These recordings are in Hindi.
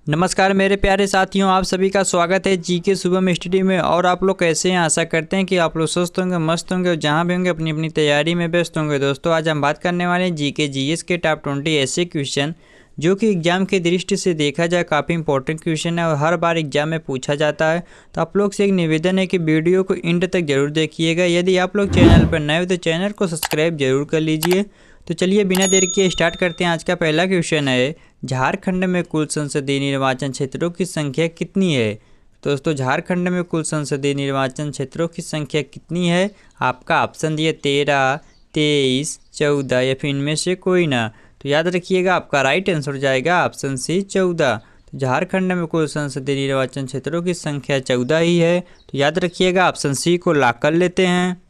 नमस्कार मेरे प्यारे साथियों, आप सभी का स्वागत है जीके शुभम स्टडी में। और आप लोग कैसे हैं? आशा करते हैं कि आप लोग स्वस्थ होंगे, मस्त होंगे और जहां भी होंगे अपनी अपनी तैयारी में व्यस्त होंगे। दोस्तों आज हम बात करने वाले हैं जीके जीएस के टॉप 20 ऐसे क्वेश्चन जो कि एग्जाम की दृष्टि से देखा जाए काफ़ी इंपॉर्टेंट क्वेश्चन है और हर बार एग्जाम में पूछा जाता है। तो आप लोग से एक निवेदन है कि वीडियो को एंड तक जरूर देखिएगा। यदि आप लोग चैनल पर नए हो तो चैनल को सब्सक्राइब जरूर कर लीजिए। तो चलिए बिना देर किए स्टार्ट करते हैं। आज का पहला क्वेश्चन है, झारखंड में कुल संसदीय निर्वाचन क्षेत्रों की संख्या कितनी है? दोस्तों झारखंड में कुल संसदीय निर्वाचन क्षेत्रों की संख्या कितनी है? आपका ऑप्शन दिए 13, 23, 14 या फिर इनमें से कोई ना। तो याद रखिएगा आपका राइट आंसर हो जाएगा ऑप्शन सी 14। तो झारखंड में कुल संसदीय निर्वाचन क्षेत्रों की संख्या 14 ही है। तो याद रखिएगा ऑप्शन सी को लॉक कर लेते हैं।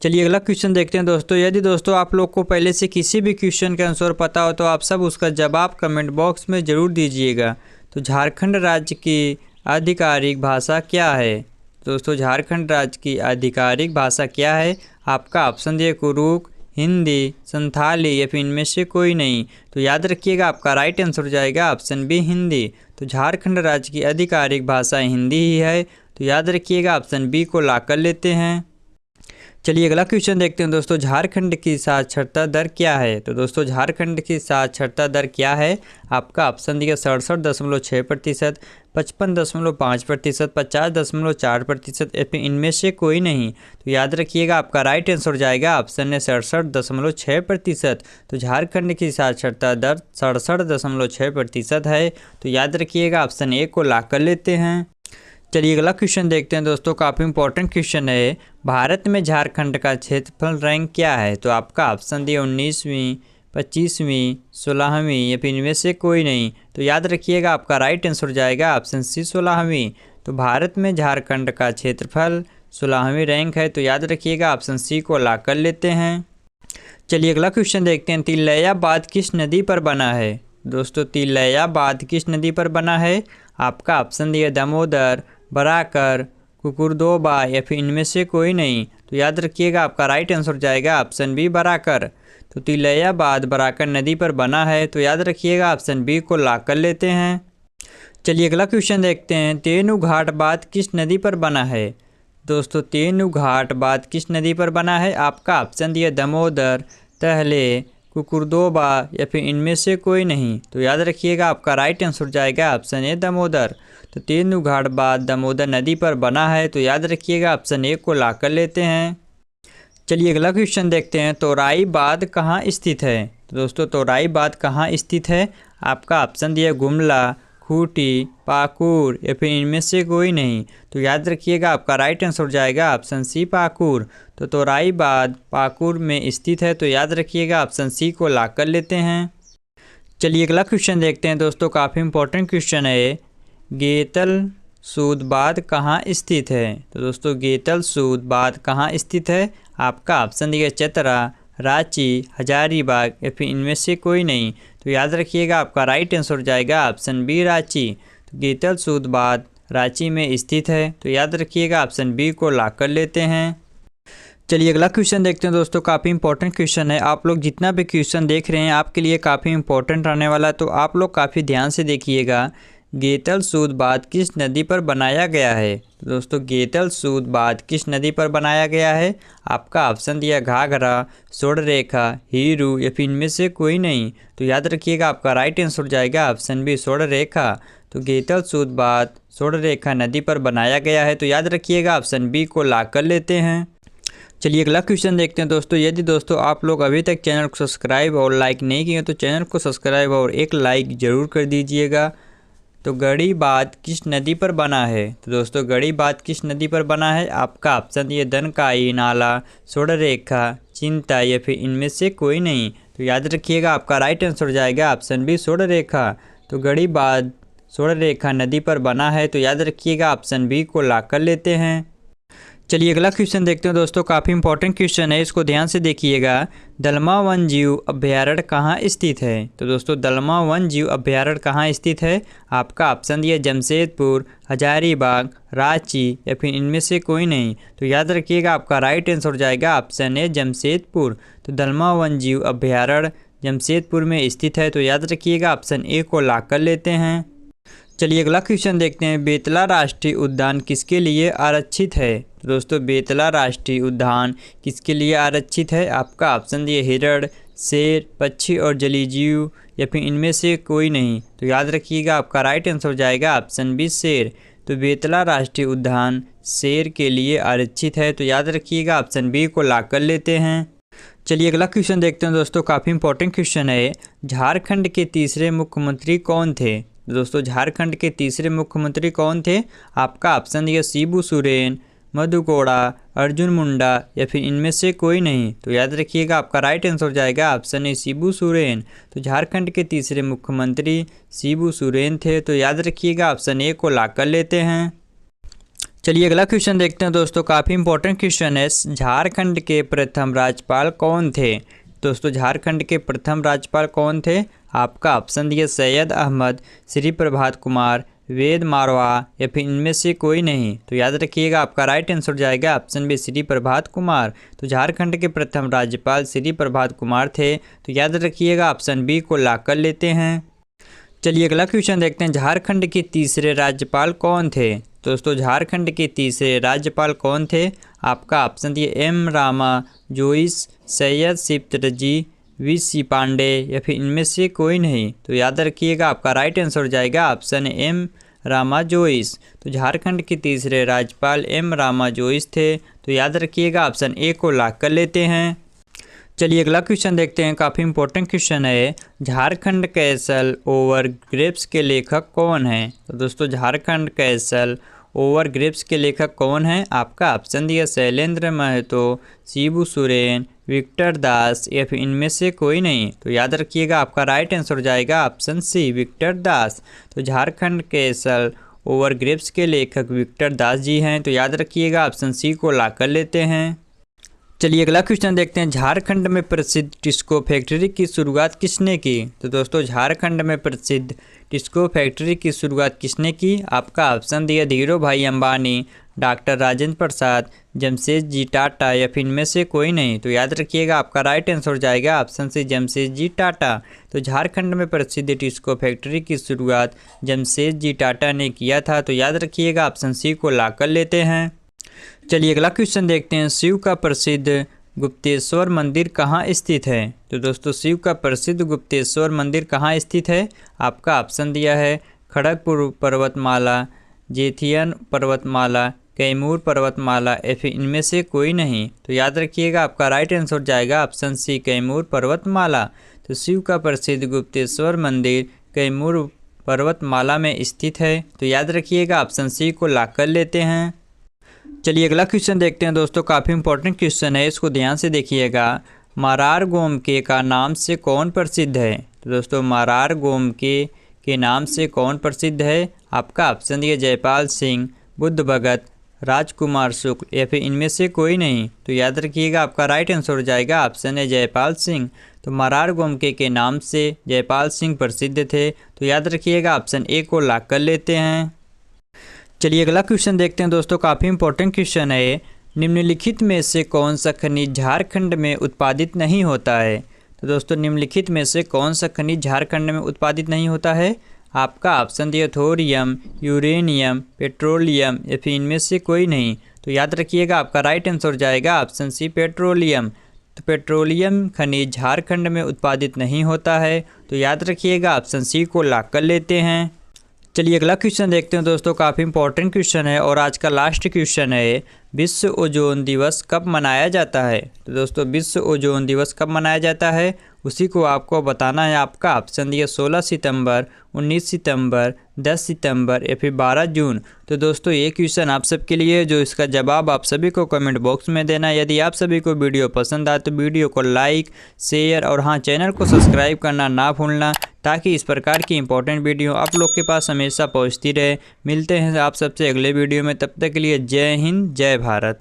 चलिए अगला क्वेश्चन देखते हैं दोस्तों। यदि दोस्तों आप लोग को पहले से किसी भी क्वेश्चन का आंसर पता हो तो आप सब उसका जवाब कमेंट बॉक्स में ज़रूर दीजिएगा। तो झारखंड राज्य की आधिकारिक भाषा क्या है? दोस्तों झारखंड राज्य की आधिकारिक भाषा क्या है? आपका ऑप्शन दिए कुरुक, हिंदी, संथाली या फिर इनमें से कोई नहीं। तो याद रखिएगा आपका राइट आंसर हो जाएगा ऑप्शन बी हिंदी। तो झारखंड राज्य की आधिकारिक भाषा हिंदी ही है। तो याद रखिएगा ऑप्शन बी को लॉक कर लेते हैं। चलिए अगला क्वेश्चन देखते हैं दोस्तों। झारखंड की साक्षरता दर क्या है? तो दोस्तों झारखंड की साक्षरता दर क्या है? आपका ऑप्शन दिया 67.6%, 55.5%, 50.4% या फिर इनमें से कोई नहीं। तो याद रखिएगा आपका राइट आंसर हो जाएगा ऑप्शन है 67.6%। तो झारखंड की साक्षरता दर 67.6% है। तो याद रखिएगा ऑप्शन ए को लॉक कर लेते हैं। चलिए अगला क्वेश्चन देखते हैं दोस्तों। काफ़ी इंपॉर्टेंट क्वेश्चन है, भारत में झारखंड का क्षेत्रफल रैंक क्या है? तो आपका ऑप्शन दिया 19वीं, 25वीं, 16वीं या फिर इनमें से कोई नहीं। तो याद रखिएगा आपका राइट आंसर हो जाएगा ऑप्शन सी 16वीं। तो भारत में झारखंड का क्षेत्रफल 16वीं रैंक है। तो याद रखिएगा ऑप्शन सी को लॉक कर लेते हैं। चलिए अगला क्वेश्चन देखते हैं। तिलैयाबाद किस नदी पर बना है? दोस्तों तिलैयाबाद किस नदी पर बना है? आपका ऑप्शन दिया दामोदर, बराकर, कुकुरदोबा या फिर इनमें से कोई नहीं। तो याद रखिएगा आपका राइट आंसर हो जाएगा ऑप्शन बी बराकर। तो तिलैयाबाद बराकर नदी पर बना है। तो याद रखिएगा ऑप्शन बी को लॉक कर लेते हैं। चलिए अगला क्वेश्चन देखते हैं। तेनुघाट बांध किस नदी पर बना है? दोस्तों तेनुघाट बांध किस नदी पर बना है? आपका ऑप्शन दिया दामोदर, तहले, कुकुरदोबा या फिर इनमें से कोई नहीं। तो याद रखिएगा आपका राइट आंसर हो जाएगा ऑप्शन ए दामोदर। तो तेनुघाट बांध दामोदर नदी पर बना है। तो याद रखिएगा ऑप्शन ए को लॉक कर लेते हैं। चलिए अगला क्वेश्चन देखते हैं। तोराई बांध कहाँ स्थित है? तो दोस्तों तोराई बांध कहाँ स्थित है? आपका ऑप्शन दिया गुमला, खूंटी, पाकुर या फिर इनमें से कोई नहीं। तो याद रखिएगा आपका राइट आंसर हो जाएगा ऑप्शन सी पाकुर। तो तोराई बांध पाकुर में स्थित है। तो याद रखिएगा ऑप्शन सी को लॉक कर लेते हैं। चलिए अगला क्वेश्चन देखते हैं दोस्तों। काफ़ी इंपॉर्टेंट क्वेश्चन है, गेतल सूद बांध कहाँ स्थित है? तो दोस्तों गेतल सूद बांध कहाँ स्थित है? आपका ऑप्शन दिया चतरा, रांची, हजारीबाग या फिर इनमें से कोई नहीं। तो याद रखिएगा आपका राइट आंसर हो जाएगा ऑप्शन बी रांची। तो गेतल सूद बांध रांची में स्थित है। तो याद रखिएगा ऑप्शन बी को लॉक कर लेते हैं। चलिए अगला क्वेश्चन देखते हैं दोस्तों। काफ़ी इंपॉर्टेंट क्वेश्चन है, आप लोग जितना भी क्वेश्चन देख रहे हैं आपके लिए काफ़ी इंपॉर्टेंट रहने वाला है। तो आप लोग काफ़ी ध्यान से देखिएगा। गेतल सूद बांध किस नदी पर बनाया गया है? तो दोस्तों गेतल सूद बांध किस नदी पर बनाया गया है? आपका ऑप्शन दिया घाघरा, स्वर्णरेखा, हीरू या फिर इनमें से कोई नहीं। तो याद रखिएगा आपका राइट आंसर हो जाएगा ऑप्शन बी स्वर्णरेखा। तो गेतल सूद बांध स्वर्णरेखा नदी पर बनाया गया है। तो याद रखिएगा ऑप्शन बी को लॉक कर लेते हैं। चलिए अगला क्वेश्चन देखते हैं दोस्तों। यदि दोस्तों आप लोग अभी तक चैनल को सब्सक्राइब और लाइक नहीं किए तो चैनल को सब्सक्राइब और एक लाइक ज़रूर कर दीजिएगा। तो गड़ी बांध किस नदी पर बना है? तो दोस्तों गड़ी बांध किस नदी पर बना है? आपका ऑप्शन ये दनकाई, नाला, स्वर्णरेखा, चिंता या फिर इनमें से कोई नहीं। तो याद रखिएगा आपका राइट आंसर हो जाएगा ऑप्शन बी स्वर्णरेखा। तो गड़ी बांध स्वर्णरेखा नदी पर बना है। तो याद रखिएगा ऑप्शन बी को लॉक कर लेते हैं। चलिए अगला क्वेश्चन देखते हैं दोस्तों। काफ़ी इंपॉर्टेंट क्वेश्चन है, इसको ध्यान से देखिएगा। दलमा वन जीव अभ्यारण्य कहाँ स्थित है? तो दोस्तों दलमा वन जीव अभ्यारण्य कहाँ स्थित है? आपका ऑप्शन दिया जमशेदपुर, हजारीबाग, रांची या फिर इनमें से कोई नहीं। तो याद रखिएगा आपका राइट आंसर हो जाएगा ऑप्शन ए जमशेदपुर। तो दलमा वन जीव अभ्यारण्य जमशेदपुर में स्थित है। तो याद रखिएगा ऑप्शन ए को लॉक कर लेते हैं। चलिए अगला क्वेश्चन देखते हैं, बेतला राष्ट्रीय उद्यान किसके लिए आरक्षित है। तो दोस्तों बेतला राष्ट्रीय उद्यान किसके लिए आरक्षित है। आपका ऑप्शन दिए हिरण, शेर, पक्षी और जलीय जीव या फिर इनमें से कोई नहीं। तो याद रखिएगा आपका राइट आंसर हो जाएगा ऑप्शन बी शेर। तो बेतला राष्ट्रीय उद्यान शेर के लिए आरक्षित है। तो याद रखिएगा ऑप्शन बी को लॉक कर लेते हैं। चलिए अगला क्वेश्चन देखते हैं दोस्तों, काफ़ी इंपॉर्टेंट क्वेश्चन है। झारखंड के तीसरे मुख्यमंत्री कौन थे। दोस्तों झारखंड के तीसरे मुख्यमंत्री कौन थे। आपका ऑप्शन दिया शिबू सोरेन, मधु कोड़ा, अर्जुन मुंडा या फिर इनमें से कोई नहीं। तो याद रखिएगा आपका राइट आंसर हो जाएगा ऑप्शन ए शिबू सोरेन। तो झारखंड के तीसरे मुख्यमंत्री शिबू सोरेन थे। तो याद रखिएगा ऑप्शन ए को लॉक कर लेते हैं। चलिए अगला क्वेश्चन देखते हैं दोस्तों, काफ़ी इंपॉर्टेंट क्वेश्चन है। झारखंड के प्रथम राज्यपाल कौन थे। दोस्तों झारखंड के प्रथम राज्यपाल कौन थे। आपका ऑप्शन दिया सैयद अहमद, श्री प्रभात कुमार, वेद मारवा या फिर इनमें से कोई नहीं। तो याद रखिएगा आपका राइट आंसर हो जाएगा ऑप्शन बी श्री प्रभात कुमार। तो झारखंड के प्रथम राज्यपाल श्री प्रभात कुमार थे। तो याद रखिएगा ऑप्शन बी को लॉक कर लेते हैं। चलिए अगला क्वेश्चन देखते हैं, झारखंड के तीसरे राज्यपाल कौन थे। दोस्तों झारखंड के तीसरे राज्यपाल कौन थे। आपका ऑप्शन दिए M Rama Jois, Syed Sibte Razi, V C Pande या फिर इनमें से कोई नहीं। तो याद रखिएगा आपका राइट आंसर हो जाएगा ऑप्शन एम रामा जोइस। तो झारखंड के तीसरे राज्यपाल एम रामा जोइस थे। तो याद रखिएगा ऑप्शन ए को लॉक कर लेते हैं। चलिए अगला क्वेश्चन देखते हैं, काफ़ी इंपॉर्टेंट क्वेश्चन है। झारखंड कैसल ओवर ग्रेप्स के लेखक कौन हैं। तो दोस्तों झारखंड कैसल ओवर ग्रेप्स के लेखक कौन हैं। आपका ऑप्शन दिया शैलेंद्र महतो, शिबू सोरेन, विक्टर दास या फिर इनमें से कोई नहीं। तो याद रखिएगा आपका राइट आंसर हो जाएगा ऑप्शन सी विक्टर दास। तो झारखंड कैसल ओवर ग्रेप्स के लेखक विक्टर दास जी हैं। तो याद रखिएगा ऑप्शन सी को लॉक कर लेते हैं। चलिए अगला क्वेश्चन देखते हैं, झारखंड में प्रसिद्ध टिस्को फैक्ट्री की शुरुआत किसने की। तो दोस्तों झारखंड में प्रसिद्ध टिस्को फैक्ट्री की शुरुआत किसने की। आपका ऑप्शन दिया धीरू भाई अंबानी, डॉक्टर राजेंद्र प्रसाद, जमशेदजी टाटा या फिर इनमें से कोई नहीं। तो याद रखिएगा आपका राइट आंसर हो जाएगा ऑप्शन से जमशेदजी टाटा। तो झारखंड में प्रसिद्ध टिस्को फैक्ट्री की शुरुआत जमशेदजी टाटा ने किया था। तो याद रखिएगा ऑप्शन सी को लॉक कर लेते हैं। चलिए अगला क्वेश्चन देखते हैं, शिव का प्रसिद्ध गुप्तेश्वर मंदिर कहाँ स्थित है। तो दोस्तों शिव का प्रसिद्ध गुप्तेश्वर मंदिर कहाँ स्थित है। आपका ऑप्शन दिया है खड़गपुर पर्वतमाला, जेथियन पर्वतमाला, कैमूर पर्वतमाला या फिर इनमें से कोई नहीं। तो याद रखिएगा आपका राइट आंसर हो जाएगा ऑप्शन सी कैमूर पर्वतमाला। तो शिव का प्रसिद्ध गुप्तेश्वर मंदिर कैमूर पर्वतमाला में स्थित है। तो याद रखिएगा ऑप्शन सी को लॉक कर लेते हैं। चलिए अगला क्वेश्चन देखते हैं दोस्तों, काफ़ी इंपॉर्टेंट क्वेश्चन है, इसको ध्यान से देखिएगा। मारार गोमके का नाम से कौन प्रसिद्ध है। तो दोस्तों मारार गोमके के नाम से कौन प्रसिद्ध है। आपका ऑप्शन दिया जयपाल सिंह, बुद्ध भगत, राजकुमार शुक्ल या फिर इनमें से कोई नहीं। तो याद रखिएगा आपका राइट आंसर हो जाएगा ऑप्शन है जयपाल सिंह। तो मारार गोमके के नाम से जयपाल सिंह प्रसिद्ध थे। तो याद रखिएगा ऑप्शन ए को लॉक कर लेते हैं। चलिए अगला क्वेश्चन देखते हैं दोस्तों, काफ़ी इंपॉर्टेंट क्वेश्चन है। निम्नलिखित में से कौन सा खनिज झारखंड में उत्पादित नहीं होता है। तो दोस्तों निम्नलिखित में से कौन सा खनिज झारखंड में उत्पादित नहीं होता है। आपका ऑप्शन दिया थोरियम, यूरेनियम, पेट्रोलियम या फिर इनमें से कोई नहीं। तो याद रखिएगा आपका राइट आंसर हो जाएगा ऑप्शन सी पेट्रोलियम। तो पेट्रोलियम खनिज झारखंड में उत्पादित नहीं होता है। तो याद रखिएगा ऑप्शन सी को लॉक कर लेते हैं। चलिए अगला क्वेश्चन देखते हैं दोस्तों, काफ़ी इंपॉर्टेंट क्वेश्चन है और आज का लास्ट क्वेश्चन है, विश्व ओजोन दिवस कब मनाया जाता है। तो दोस्तों विश्व ओजोन दिवस कब मनाया जाता है उसी को आपको बताना है। आपका ऑप्शन दिया 16 सितंबर, 19 सितंबर, 10 सितंबर या फिर 12 जून। तो दोस्तों ये क्वेश्चन आप सबके लिए, जो इसका जवाब आप सभी को कमेंट बॉक्स में देना है। यदि आप सभी को वीडियो पसंद आए तो वीडियो को लाइक, शेयर और हाँ चैनल को सब्सक्राइब करना ना भूलना, ताकि इस प्रकार की इंपॉर्टेंट वीडियो आप लोग के पास हमेशा पहुंचती रहे। मिलते हैं आप सबसे अगले वीडियो में, तब तक के लिए जय हिंद, जय भारत।